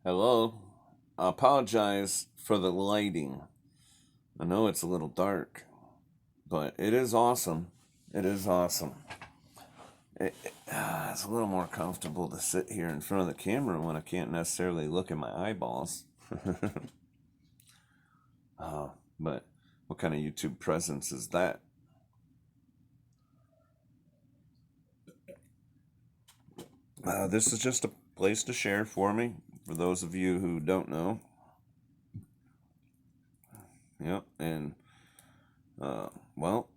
Hello. I apologize for the lighting. I know it's a little dark, but it is awesome. It is awesome. It's a little more comfortable to sit here in front of the camera when I can't necessarily look at my eyeballs. uh, but what kind of YouTube presence is that? This is just a place to share for me. For those of you who don't know, yep, and uh, well,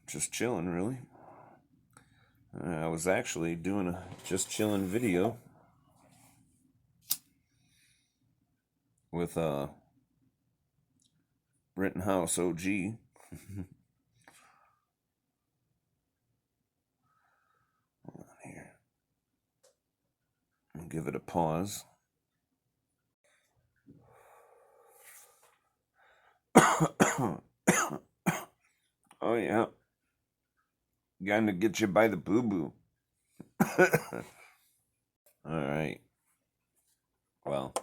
just chilling really. I was actually doing a just chilling video with Rittenhouse OG. Hold on here. I'll give it a pause. Oh yeah, gonna get you by the boo boo. All right. Well,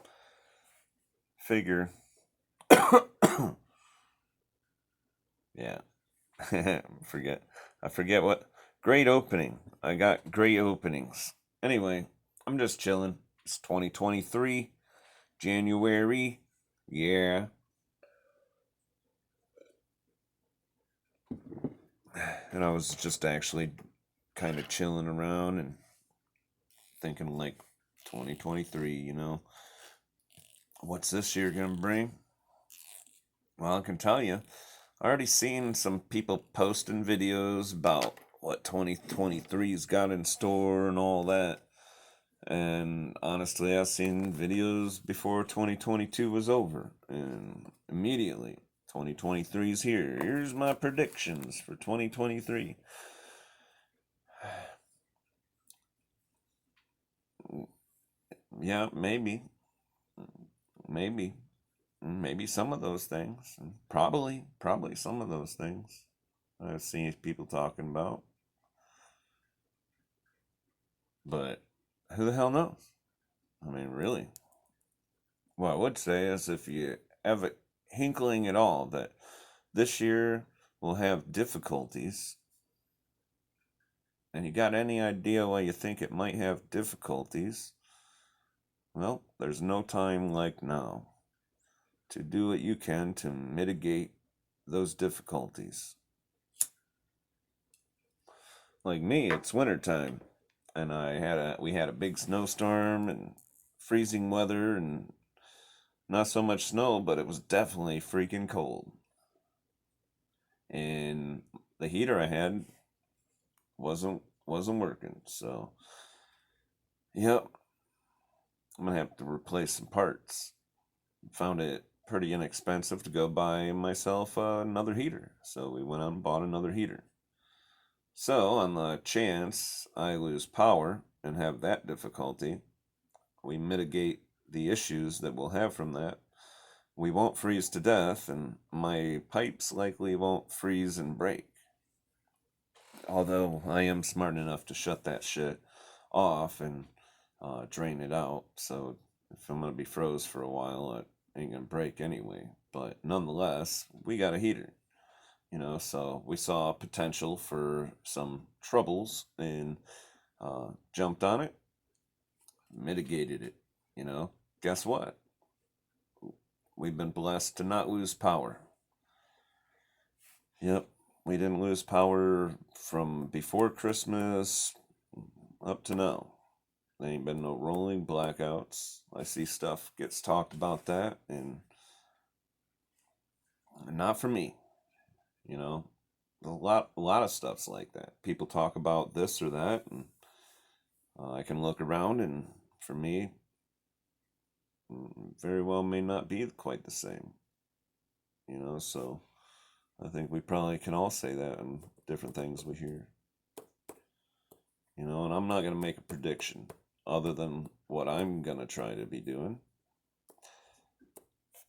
figure. Yeah. forget. I forget what. Great opening. I got great openings. Anyway, I'm just chilling. It's 2023, January. Yeah. And I was just actually kind of chilling around and thinking like 2023, what's this year gonna bring? Well, I can tell you, I already seen some people posting videos about what 2023's got in store and all that. And honestly, I've seen videos before 2022 was over, and immediately 2023 is here. Here's my predictions for 2023. Yeah, maybe, maybe some of those things. Probably some of those things I've seen people talking about. But who the hell knows? I mean, really. What I would say is if you have a hinkling at all that this year will have difficulties, and you got any idea why you think it might have difficulties, well, there's no time like now to do what you can to mitigate those difficulties. Like me, it's wintertime, and we had a big snowstorm and freezing weather and not so much snow, but it was definitely freaking cold. And the heater I had wasn't working. So, yep, I'm gonna have to replace some parts. Found it pretty inexpensive to go buy myself another heater, so we went out and bought another heater. So, on the chance I lose power and have that difficulty, we mitigate the issues that we'll have from that. We won't freeze to death, and my pipes likely won't freeze and break. Although I am smart enough to shut that shit off and drain it out, so if I'm gonna be froze for a while, it ain't gonna break anyway. But nonetheless, we got a heater, so we saw potential for some troubles and jumped on it, mitigated it. You know, guess what? We've been blessed to not lose power. Yep, we didn't lose power from before Christmas up to now. There ain't been no rolling blackouts. I see stuff gets talked about that, and not for me. You know, a lot of stuff's like that. People talk about this or that, and I can look around, and for me, very well may not be quite the same. So I think we probably can all say that in different things we hear. And I'm not gonna make a prediction other than what I'm gonna try to be doing.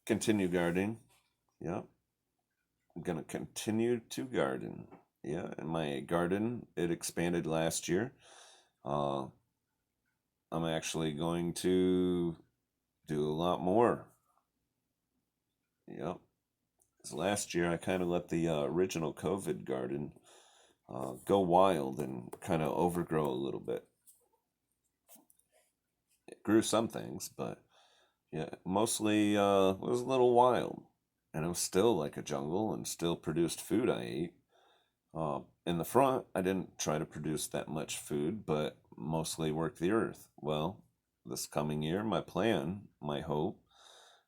Continue gardening. Yeah, I'm gonna continue to garden. Yeah, and my garden it expanded last year. Uh, I'm actually going to do a lot more. Yep. So last year I kind of let the original COVID garden go wild and kind of overgrow a little bit. It grew some things, but yeah, mostly was a little wild. And it was still like a jungle and still produced food I ate. In the front, I didn't try to produce that much food, but mostly work the earth. Well, this coming year, my plan, my hope,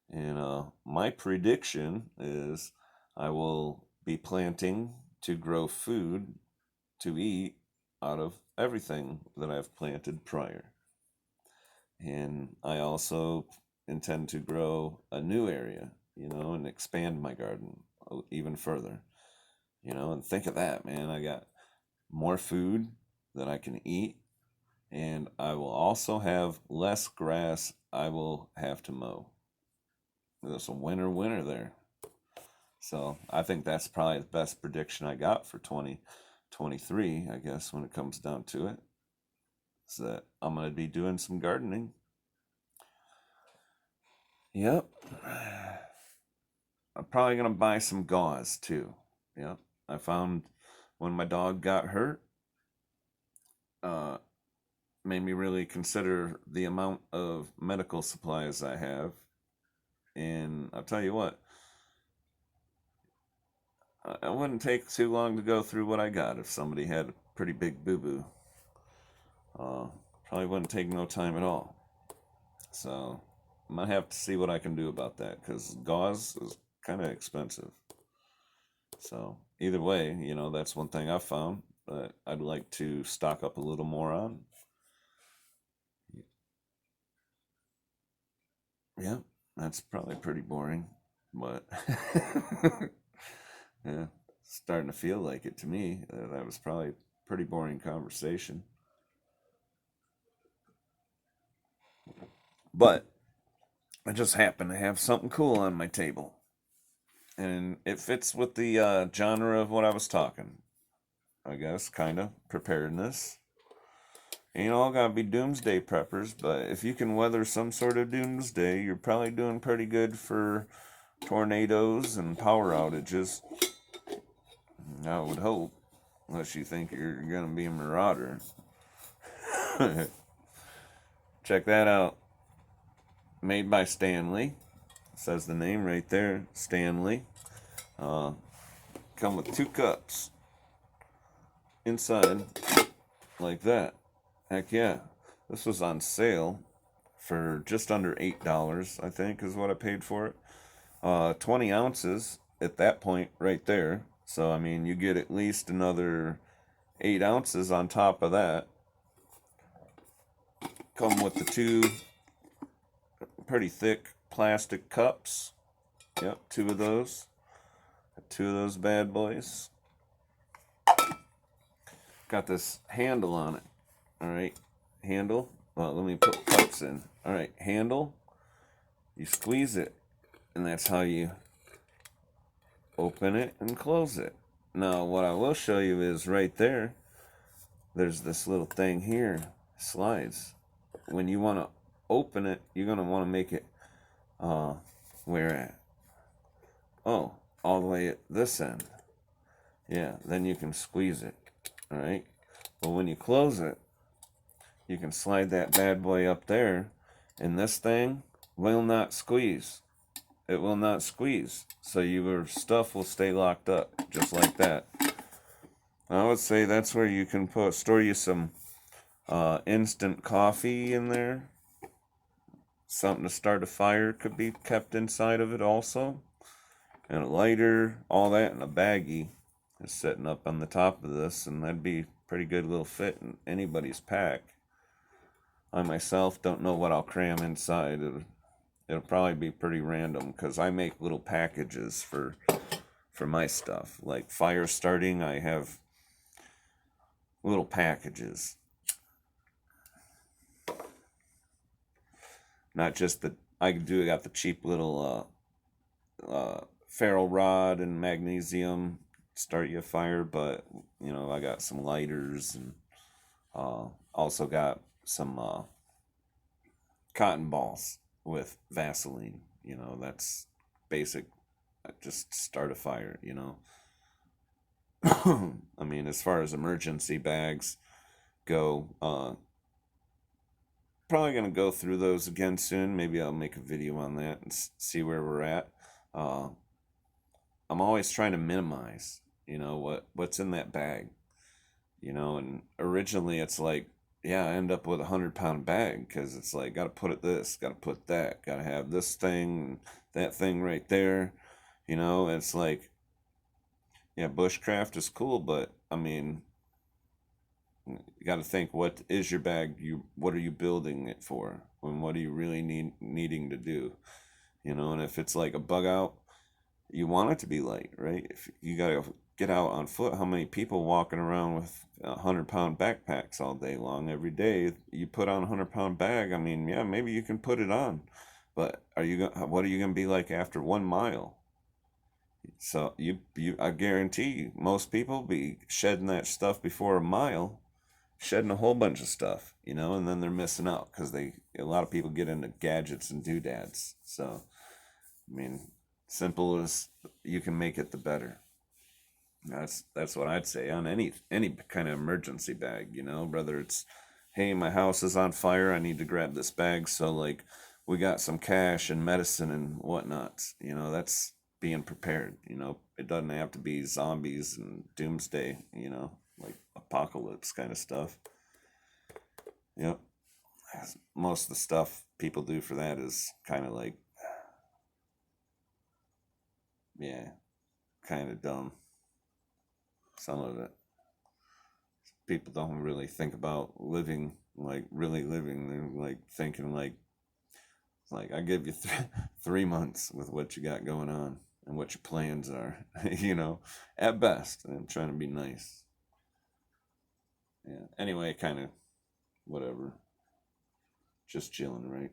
and my prediction is I will be planting to grow food to eat out of everything that I've planted prior. And I also intend to grow a new area, and expand my garden even further. And think of that, man. I got more food that I can eat, and I will also have less grass I will have to mow. There's a winner there. So I think that's probably the best prediction I got for 2023, I guess, when it comes down to it. Is that I'm going to be doing some gardening. Yep. I'm probably going to buy some gauze too. Yep. I found when my dog got hurt, uh, made me really consider the amount of medical supplies I have. And I'll tell you what, it wouldn't take too long to go through what I got if somebody had a pretty big boo boo. Uh, Probably wouldn't take no time at all. So I'm gonna have to see what I can do about that because gauze is kind of expensive. So either way, that's one thing I've found that I'd like to stock up a little more on. Yeah, that's probably pretty boring, but yeah, starting to feel like it to me. That was probably a pretty boring conversation. But I just happen to have something cool on my table. And it fits with the genre of what I was talking. I guess, kind of preparedness. Ain't all gotta be doomsday preppers, but if you can weather some sort of doomsday, you're probably doing pretty good for tornadoes and power outages. I would hope, unless you think you're gonna be a marauder. Check that out. Made by Stanley. Says the name right there, Stanley. Uh, Come with 2 cups inside, like that. Heck yeah. This was on sale for just under $8, I think, is what I paid for it. 20 ounces at that point, right there. So, I mean, you get at least another 8 ounces on top of that. Come with the 2 pretty thick plastic cups. Yep, 2 of those. 2 of those bad boys. Got this handle on it. All right, handle. Well, let me put cups in. All right, handle. You squeeze it, and that's how you open it and close it. Now, what I will show you is right there, there's this little thing here, slides. When you want to open it, you're going to want to make it, where at? Oh, all the way at this end. Yeah, then you can squeeze it, all right? But when you close it, you can slide that bad boy up there, and this thing will not squeeze. It will not squeeze. So your stuff will stay locked up, just like that. I would say that's where you can store you some instant coffee in there. Something to start a fire could be kept inside of it also. And a lighter, all that in a baggie is sitting up on the top of this, and that'd be a pretty good little fit in anybody's pack. I myself don't know what I'll cram inside. It'll probably be pretty random because I make little packages for my stuff. Like fire starting, I have little packages. Not just I got the cheap little ferro rod and magnesium start you a fire, but I got some lighters and also got some cotton balls. with Vaseline. That's basic. Just start a fire. I mean, as far as emergency bags go, probably gonna go through those again soon. Maybe I'll make a video on that and see where we're at. Uh, I'm always trying to minimize, what's in that bag, and originally it's like, yeah, I end up with a 100-pound bag because it's like, gotta put it this, gotta put that, gotta have this thing, that thing right there, it's like, yeah, bushcraft is cool, but I mean, you got to think, what is your bag, what are you building it for, and what are you really needing to do, and if it's like a bug out, you want it to be light, right? If you got to get out on foot, how many people walking around with 100-pound backpacks all day long every day? You put on a 100-pound bag, I mean, yeah, maybe you can put it on, but what are you going to be like after 1 mile? So I guarantee you, most people be shedding that stuff before a mile, shedding a whole bunch of stuff, and then they're missing out because a lot of people get into gadgets and doodads. So, I mean, simple as you can make it, the better. That's what I'd say on any kind of emergency bag, whether it's, hey, my house is on fire, I need to grab this bag, so like we got some cash and medicine and whatnot. That's being prepared. It doesn't have to be zombies and doomsday, like apocalypse kind of stuff. Yep. Most of the stuff people do for that is kind of like, yeah, kind of dumb. Some of it. People don't really think about living, like really living. They're like thinking like I give you 3 months with what you got going on and what your plans are, at best. I'm trying to be nice. Yeah. Anyway, kind of whatever. Just chilling, right?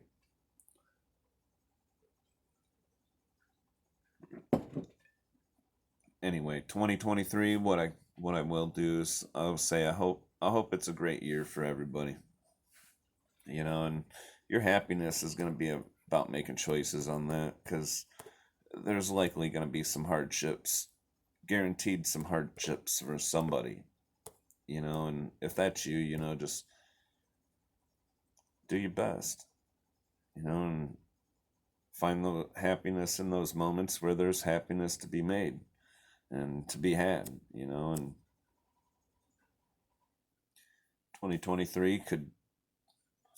Anyway, 2023. What I will do is I'll say I hope it's a great year for everybody. And your happiness is going to be about making choices on that, because there's likely going to be some hardships, guaranteed some hardships for somebody, and if that's you, just do your best, and find the happiness in those moments where there's happiness to be made and to be had, and 2023 could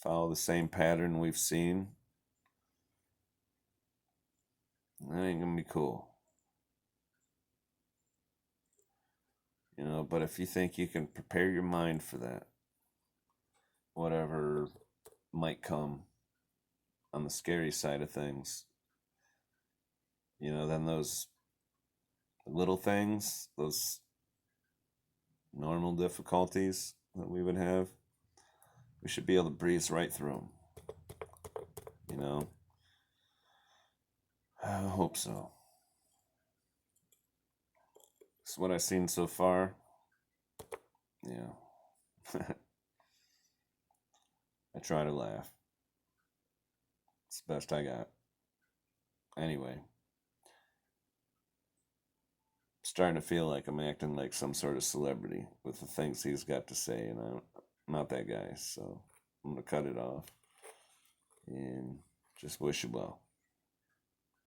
follow the same pattern we've seen. That ain't gonna be cool. But if you think you can prepare your mind for that, whatever might come on the scary side of things, then those little things, those normal difficulties that we would have, we should be able to breeze right through them. I hope so. It's what I've seen so far. Yeah. I try to laugh. It's the best I got. Anyway, starting to feel like I'm acting like some sort of celebrity with the things he's got to say, and I'm not that guy, so I'm gonna cut it off and just wish you well.